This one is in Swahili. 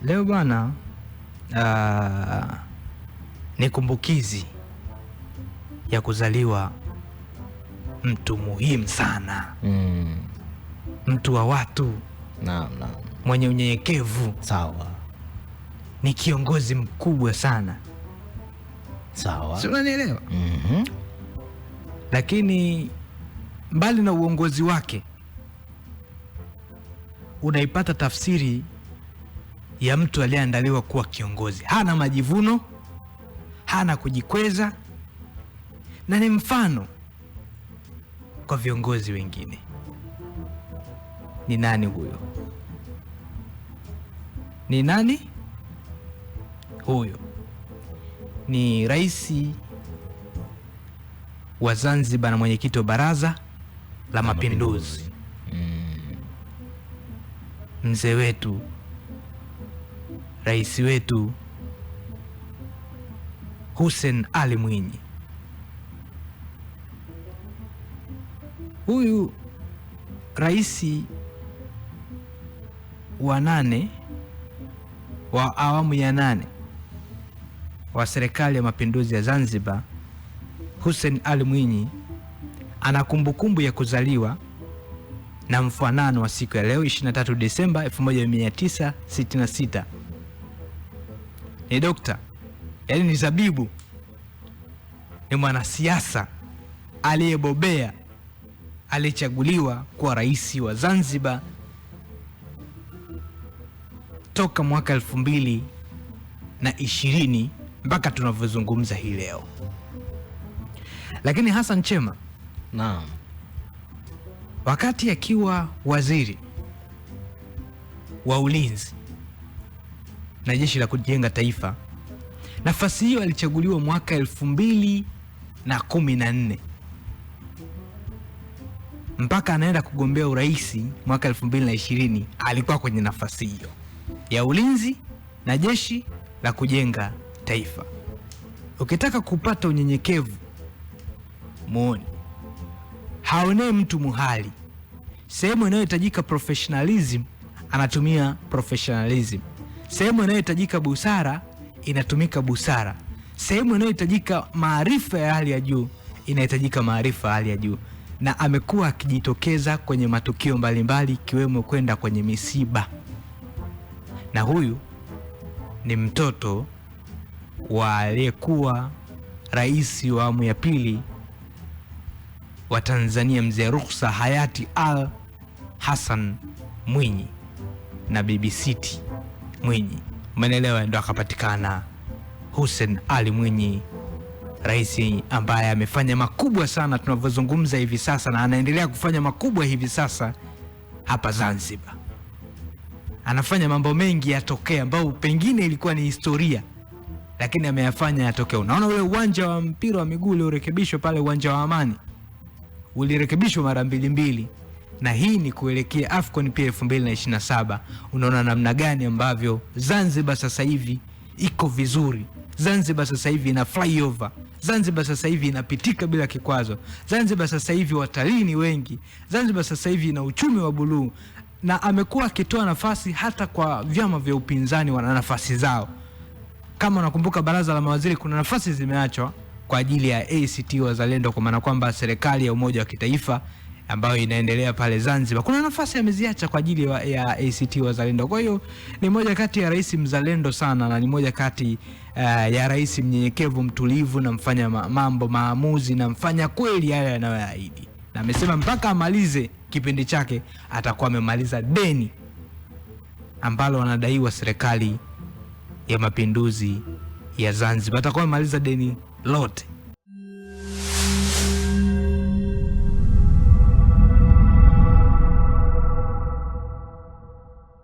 Leo bwana, ni kumbukizi ya kuzaliwa mtu muhimu sana. Mtu wa watu. Naam. Mwenye unyenyekevu. Sawa. Ni kiongozi mkubwa sana. Sawa. Si unanielewa? Lakini mbali na uongozi wake, unaipata tafsiri ya mtu aliyeandaliwa kuwa kiongozi. Hana majivuno, hana kujikweza, na ni mfano kwa viongozi wengine. Ni nani huyo? Ni nani huyo? Ni Rais wa Zanzibar na mwenyekiti wa Baraza la Mapinduzi, mzee wetu, rais wetu Hussein Ali Mwinyi. Huyu rais wa 8 wa awamu ya 8 wa serikali ya mapinduzi ya Zanzibar, Hussein Ali Mwinyi, ana kumbukumbu ya kuzaliwa na mfanano wa siku ya leo 23 Desemba 1966. Ni dokta, yaani ni zabibu, ni mwanasiasa aliyebobea, aliyechaguliwa kuwa rais wa Zanzibar toka mwaka 2020 mpaka tunavyozungumza hii leo. Lakini Hassan Chema, naam, wakati akiwa waziri wa ulinzi na jeshi la kujenga taifa, nafasi hiyo alichaguliwa mwaka 2014 mpaka anaenda kugombea urais mwaka 2020, alikuwa kwenye nafasi hiyo ya ulinzi na jeshi la kujenga taifa. Ukitaka kupata unyenyekevu, muone, haonee mtu muhali. Sehemu inayohitajika professionalism anatumia professionalism. Sehemu inayohitajika busara inatumika busara. Sehemu inayohitajika maarifa ya hali ya juu inahitajika maarifa ya hali ya juu. Na amekuwa akijitokeza kwenye matukio mbalimbali, ikiwemo kwenda kwenye misiba. Na huyu ni mtoto wa aliyekuwa rais wa awamu ya pili wa Tanzania, mzee Ruksa hayati Al Hassan Mwinyi na Bibi Siti Mwinyi. Umeelewa? Ndo akapatikana Hussein Ali Mwinyi, rais ambaye amefanya makubwa sana tunavyozungumza hivi sasa, na anaendelea kufanya makubwa hivi sasa hapa Zanzibar. Anafanya mambo mengi yatokea ambayo pengine ilikuwa ni historia, lakini ameyafanya yatokea. Unaona ule uwanja wa mpira wa miguu uliorekebishwa pale, uwanja wa Amani, ulirekebishwa mara mbili, na hii ni kuelekea AFCON pia 2027. Unaona namna gani ambavyo Zanzibar sasa hivi iko vizuri. Zanzibar sasa hivi ina flyover. Zanzibar sasa hivi inapitika bila kikwazo. Zanzibar sasa hivi watalii ni wengi. Zanzibar sasa hivi ina uchumi wa buluu, na amekuwa akitoa nafasi hata kwa vyama vya upinzani, wana nafasi zao. Kama unakumbuka, baraza la mawaziri kuna nafasi zimeachwa kwa ajili ya ACT Wazalendo, kwa maana kwamba serikali ya umoja wa kitaifa ambayo inaendelea pale Zanzibar, kuna nafasi ameziacha kwa ajili ya ACT Wazalendo. Kwa hiyo ni moja kati ya rais mzalendo sana, na ni moja kati ya rais mnyenyekevu, mtulivu, na mfanya mambo maamuzi, na mfanya kweli yale anayoahidi. Na amesema mpaka amalize kipindi chake atakuwa amemaliza deni ambalo wanadaiwa serikali ya mapinduzi ya Zanzibar. Atakuwa amemaliza deni lote.